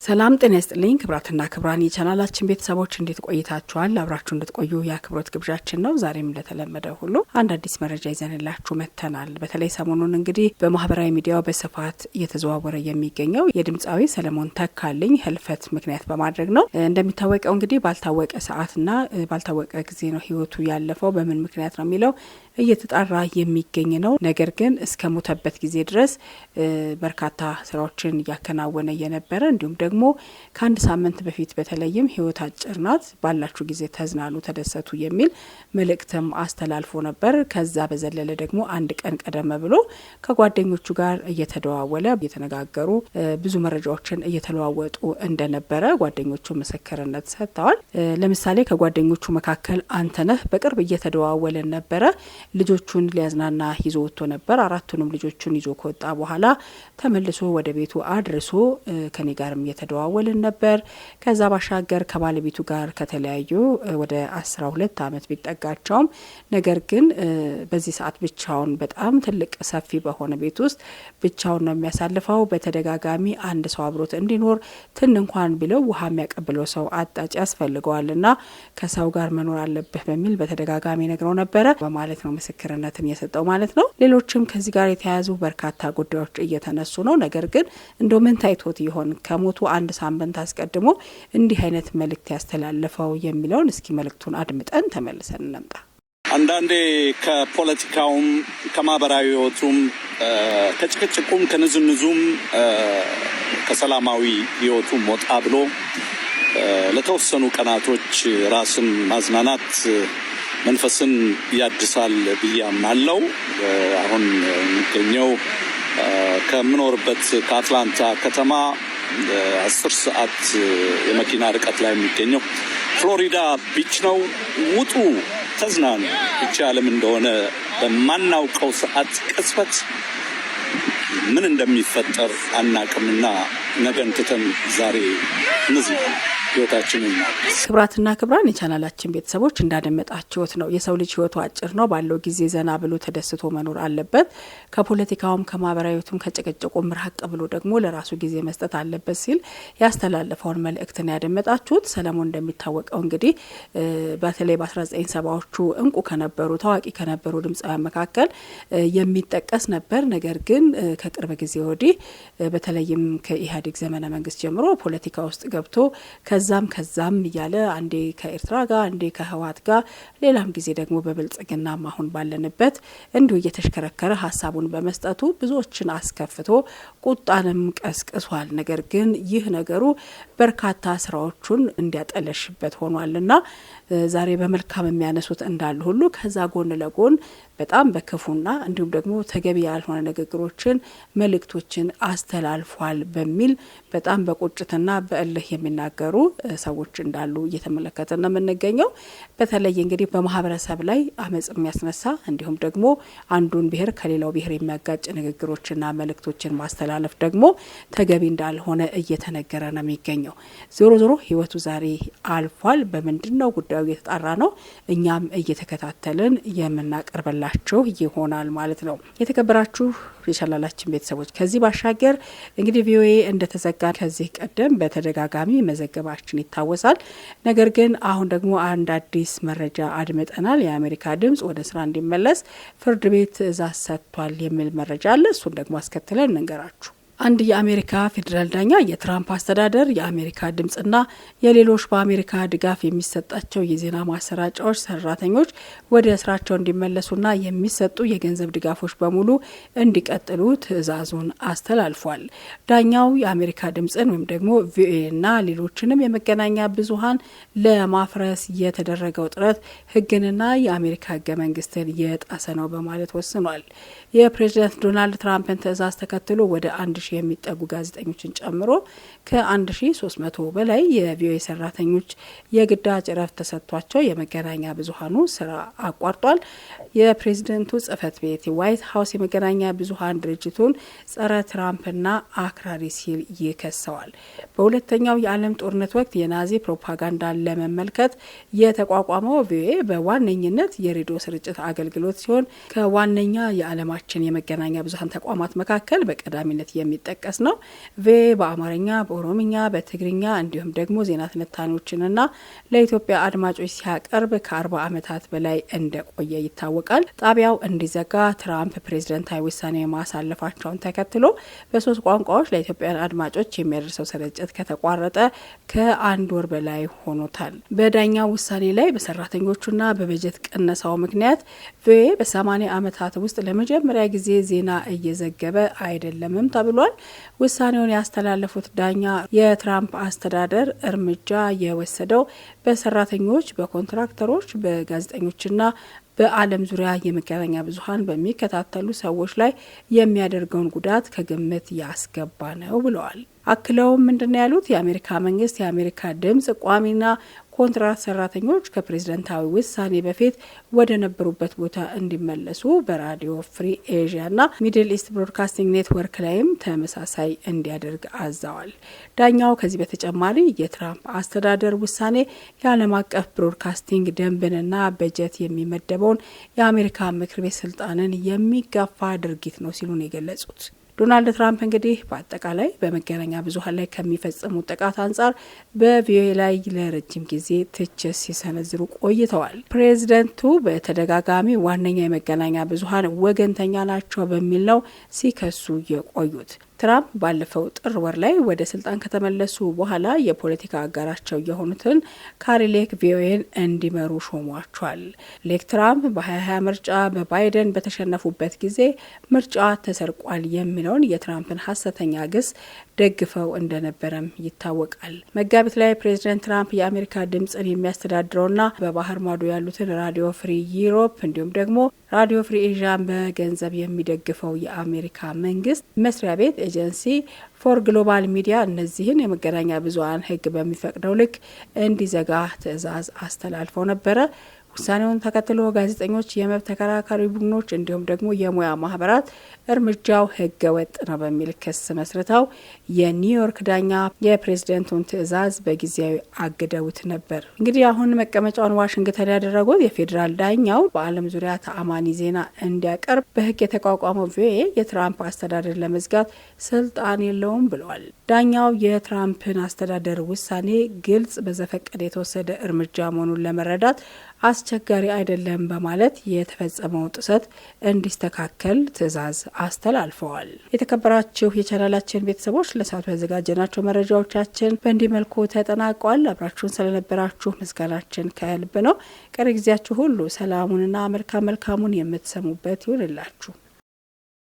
ሰላም ጤና ይስጥልኝ ክብራትና ክብራን የቻናላችን ቤተሰቦች እንዴት ቆይታችኋል? አብራችሁ እንድትቆዩ የአክብሮት ግብዣችን ነው። ዛሬም እንደተለመደው ሁሉ አንድ አዲስ መረጃ ይዘንላችሁ መጥተናል። በተለይ ሰሞኑን እንግዲህ በማህበራዊ ሚዲያው በስፋት እየተዘዋወረ የሚገኘው የድምጻዊ ሰለሞን ተካልኝ ህልፈት ምክንያት በማድረግ ነው። እንደሚታወቀው እንግዲህ ባልታወቀ ሰዓትና ባልታወቀ ጊዜ ነው ህይወቱ ያለፈው። በምን ምክንያት ነው የሚለው እየተጣራ የሚገኝ ነው። ነገር ግን እስከ ሞተበት ጊዜ ድረስ በርካታ ስራዎችን እያከናወነ የነበረ እንዲሁም ደግሞ ከአንድ ሳምንት በፊት በተለይም ህይወት አጭር ናት፣ ባላችሁ ጊዜ ተዝናኑ፣ ተደሰቱ የሚል መልእክትም አስተላልፎ ነበር። ከዛ በዘለለ ደግሞ አንድ ቀን ቀደም ብሎ ከጓደኞቹ ጋር እየተደዋወለ እየተነጋገሩ ብዙ መረጃዎችን እየተለዋወጡ እንደነበረ ጓደኞቹ ምስክርነት ሰጥተዋል። ለምሳሌ ከጓደኞቹ መካከል አንተነህ በቅርብ እየተደዋወለን ነበረ፣ ልጆቹን ሊያዝናና ይዞ ወጥቶ ነበር። አራቱንም ልጆቹን ይዞ ከወጣ በኋላ ተመልሶ ወደ ቤቱ አድርሶ ከኔ ጋርም እየተደዋወልን ነበር። ከዛ ባሻገር ከባለቤቱ ጋር ከተለያዩ ወደ 12 ዓመት ቢጠጋቸውም ነገር ግን በዚህ ሰዓት ብቻውን በጣም ትልቅ ሰፊ በሆነ ቤት ውስጥ ብቻውን ነው የሚያሳልፈው። በተደጋጋሚ አንድ ሰው አብሮት እንዲኖር ትን እንኳን ቢለው ውሃ የሚያቀብለው ሰው አጣጭ ያስፈልገዋልና ከሰው ጋር መኖር አለብህ በሚል በተደጋጋሚ ነግረው ነበረ በማለት ነው ምስክርነትን የሰጠው ማለት ነው። ሌሎችም ከዚህ ጋር የተያያዙ በርካታ ጉዳዮች እየተነሱ ነው። ነገር ግን እንደው ምን ታይቶት ይሆን ከሞቱ አንድ ሳምንት አስቀድሞ እንዲህ አይነት መልእክት ያስተላለፈው የሚለውን እስኪ መልእክቱን አድምጠን ተመልሰን እንምጣ። አንዳንዴ ከፖለቲካውም ከማህበራዊ ህይወቱም ከጭቅጭቁም ከንዝንዙም ከሰላማዊ ህይወቱም ወጣ ብሎ ለተወሰኑ ቀናቶች ራስን ማዝናናት መንፈስን ያድሳል ብዬ አምናለሁ። አሁን የሚገኘው ከምኖርበት ከአትላንታ ከተማ 10 ሰዓት የመኪና ርቀት ላይ የሚገኘው ፍሎሪዳ ቢች ነው። ውጡ፣ ተዝናኑ። ብቻ ዓለም እንደሆነ በማናውቀው ሰዓት ቅጽበት ምን እንደሚፈጠር አናቅምና ነገን ትተን ዛሬ እነዚህ ህይወታችንን ነው። ክብራትና ክብራን የቻናላችን ቤተሰቦች እንዳደመጣችሁት ነው። የሰው ልጅ ህይወቱ አጭር ነው። ባለው ጊዜ ዘና ብሎ ተደስቶ መኖር አለበት። ከፖለቲካውም ከማህበራዊቱም ከጭቅጭቁም ራቅ ብሎ ደግሞ ለራሱ ጊዜ መስጠት አለበት ሲል ያስተላለፈውን መልእክትን ያደመጣችሁት። ሰለሞን እንደሚታወቀው እንግዲህ በተለይ በ1970ዎቹ እንቁ ከነበሩ ታዋቂ ከነበሩ ድምጻውያን መካከል የሚጠቀስ ነበር። ነገር ግን ከቅርብ ጊዜ ወዲህ በተለይም ከኢህአዴግ ዘመነ መንግስት ጀምሮ ፖለቲካ ውስጥ ገብቶ ከዛም እያለ አንዴ ከኤርትራ ጋር አንዴ ከህወሓት ጋር ሌላም ጊዜ ደግሞ በብልጽግናም አሁን ባለንበት እንዲሁ እየተሽከረከረ ሀሳቡን በመስጠቱ ብዙዎችን አስከፍቶ ቁጣንም ቀስቅሷል። ነገር ግን ይህ ነገሩ በርካታ ስራዎቹን እንዲያጠለሽበት ሆኗልና ዛሬ በመልካም የሚያነሱት እንዳሉ ሁሉ ከዛ ጎን ለጎን በጣም በክፉና እንዲሁም ደግሞ ተገቢ ያልሆነ ንግግሮችን መልእክቶችን አስተላልፏል በሚል በጣም በቁጭትና በእልህ የሚናገሩ ሰዎች እንዳሉ እየተመለከተን ነው የምንገኘው። በተለይ እንግዲህ በማህበረሰብ ላይ አመጽ የሚያስነሳ እንዲሁም ደግሞ አንዱን ብሔር ከሌላው ብሔር የሚያጋጭ ንግግሮችና መልእክቶችን ማስተላለፍ ደግሞ ተገቢ እንዳልሆነ እየተነገረ ነው የሚገኘው። ዞሮ ዞሮ ህይወቱ ዛሬ አልፏል። በምንድነው ጉዳዩ እየተጣራ ነው። እኛም እየተከታተልን የምናቀርበላችሁ ይሆናል ማለት ነው። የተከበራችሁ የቻናላችን ቤተሰቦች ከዚህ ባሻገር እንግዲህ ቪኦኤ እንደተዘጋ ከዚህ ቀደም በተደጋጋሚ መዘገባችን ይታወሳል። ነገር ግን አሁን ደግሞ አንድ አዲስ መረጃ አድምጠናል። የአሜሪካ ድምጽ ወደ ስራ እንዲመለስ ፍርድ ቤት ትዕዛዝ ሰጥቷል የሚል መረጃ አለ። እሱን ደግሞ አስከትለን እንገራችሁ። አንድ የአሜሪካ ፌዴራል ዳኛ የትራምፕ አስተዳደር የአሜሪካ ድምጽና የሌሎች በአሜሪካ ድጋፍ የሚሰጣቸው የዜና ማሰራጫዎች ሰራተኞች ወደ ስራቸው እንዲመለሱና የሚሰጡ የገንዘብ ድጋፎች በሙሉ እንዲቀጥሉ ትዕዛዙን አስተላልፏል። ዳኛው የአሜሪካ ድምጽን ወይም ደግሞ ቪኦኤና ሌሎችንም የመገናኛ ብዙሃን ለማፍረስ የተደረገው ጥረት ሕግንና የአሜሪካ ሕገ መንግስትን የጣሰ ነው በማለት ወስኗል። የፕሬዚዳንት ዶናልድ ትራምፕን ትዕዛዝ ተከትሎ ወደ 1000 የሚጠጉ ጋዜጠኞችን ጨምሮ ከ1300 በላይ የቪኦኤ ሰራተኞች የግዳጅ እረፍት ተሰጥቷቸው የመገናኛ ብዙሃኑ ስራ አቋርጧል። የፕሬዝደንቱ ጽህፈት ቤት የዋይት ሀውስ የመገናኛ ብዙሃን ድርጅቱን ጸረ ትራምፕና አክራሪ ሲል ይከሰዋል። በሁለተኛው የዓለም ጦርነት ወቅት የናዚ ፕሮፓጋንዳን ለመመልከት የተቋቋመው ቪኦኤ በዋነኝነት የሬዲዮ ስርጭት አገልግሎት ሲሆን ከዋነኛ የዓለማችን የመገናኛ ብዙሃን ተቋማት መካከል በቀዳሚነት የሚጠቀስ ነው። ቪኦኤ በአማርኛ፣ በኦሮምኛ፣ በትግርኛ እንዲሁም ደግሞ ዜና ትንታኔዎችንና ለኢትዮጵያ አድማጮች ሲያቀርብ ከ40 ዓመታት በላይ እንደቆየ ይታወቃል። ጣቢያው እንዲዘጋ ትራምፕ ፕሬዝደንታዊ ውሳኔ ማሳለፋቸውን ተከትሎ በ3 ቋንቋዎች ለኢትዮጵያን አድማጮች የሚያደርሰው ስርጭት ከተቋረጠ ከ1 ወር በላይ ሆኖታል። በዳኛው ውሳኔ ላይ በሰራተኞቹና በበጀት ቅነሳው ምክንያት ቪኦኤ በ80 ዓመታት ውስጥ ለመጀመሪያ ጊዜ ዜና እየዘገበ አይደለምም ተብሏል። ውሳኔውን ያስተላለፉት ዳኛ የትራምፕ አስተዳደር እርምጃ የወሰደው በሰራተኞች፣ በኮንትራክተሮች፣ በጋዜጠኞችና በዓለም ዙሪያ የመገናኛ ብዙኃን በሚከታተሉ ሰዎች ላይ የሚያደርገውን ጉዳት ከግምት ያስገባ ነው ብለዋል። አክለውም ምንድነው ያሉት? የአሜሪካ መንግስት፣ የአሜሪካ ድምጽ ቋሚና ኮንትራት ሰራተኞች ከፕሬዝደንታዊ ውሳኔ በፊት ወደ ነበሩበት ቦታ እንዲመለሱ በራዲዮ ፍሪ ኤዥያና ሚድል ኢስት ብሮድካስቲንግ ኔትወርክ ላይም ተመሳሳይ እንዲያደርግ አዘዋል። ዳኛው ከዚህ በተጨማሪ የትራምፕ አስተዳደር ውሳኔ የዓለም አቀፍ ብሮድካስቲንግ ደንብንና በጀት የሚመደበውን የአሜሪካ ምክር ቤት ስልጣንን የሚጋፋ ድርጊት ነው ሲሉ ነው የገለጹት። ዶናልድ ትራምፕ እንግዲህ በአጠቃላይ በመገናኛ ብዙኃን ላይ ከሚፈጽሙ ጥቃት አንጻር በቪኦኤ ላይ ለረጅም ጊዜ ትችት ሲሰነዝሩ ቆይተዋል። ፕሬዝደንቱ በተደጋጋሚ ዋነኛ የመገናኛ ብዙኃን ወገንተኛ ናቸው በሚል ነው ሲከሱ የቆዩት። ትራምፕ ባለፈው ጥር ወር ላይ ወደ ስልጣን ከተመለሱ በኋላ የፖለቲካ አጋራቸው የሆኑትን ካሪ ሌክ ቪኦኤን እንዲመሩ ሾሟቸዋል። ሌክ ትራምፕ በ2020 ምርጫ በባይደን በተሸነፉበት ጊዜ ምርጫ ተሰርቋል የሚለውን የትራምፕን ሀሰተኛ ግስ ደግፈው እንደነበረም ይታወቃል። መጋቢት ላይ ፕሬዚደንት ትራምፕ የአሜሪካ ድምጽን የሚያስተዳድረውና በባህር ማዶ ያሉትን ራዲዮ ፍሪ ዩሮፕ እንዲሁም ደግሞ ራዲዮ ፍሪ ኤዥያን በገንዘብ የሚደግፈው የአሜሪካ መንግስት መስሪያ ቤት ኤጀንሲ ፎር ግሎባል ሚዲያ እነዚህን የመገናኛ ብዙኃን ሕግ በሚፈቅደው ልክ እንዲዘጋ ትዕዛዝ አስተላልፈው ነበረ። ውሳኔውን ተከትሎ ጋዜጠኞች፣ የመብት ተከራካሪ ቡድኖች እንዲሁም ደግሞ የሙያ ማህበራት እርምጃው ህገ ወጥ ነው በሚል ክስ መስርተው የኒውዮርክ ዳኛ የፕሬዝደንቱን ትዕዛዝ በጊዜያዊ አግደውት ነበር። እንግዲህ አሁን መቀመጫውን ዋሽንግተን ያደረጉት የፌዴራል ዳኛው በዓለም ዙሪያ ተአማኒ ዜና እንዲያቀርብ በህግ የተቋቋመው ቪኦኤ የትራምፕ አስተዳደር ለመዝጋት ስልጣን የለውም ብለዋል። ዳኛው የትራምፕን አስተዳደር ውሳኔ ግልጽ፣ በዘፈቀደ የተወሰደ እርምጃ መሆኑን ለመረዳት አስቸጋሪ አይደለም በማለት የተፈጸመው ጥሰት እንዲስተካከል ትዕዛዝ አስተላልፈዋል። የተከበራችሁ የቻናላችን ቤተሰቦች ለሰዓቱ ያዘጋጀናቸው መረጃዎቻችን በእንዲህ መልኩ ተጠናቋል። አብራችሁን ስለነበራችሁ ምስጋናችን ከልብ ነው። ቀሪ ጊዜያችሁ ሁሉ ሰላሙንና መልካሙን የምትሰሙበት ይሁንላችሁ።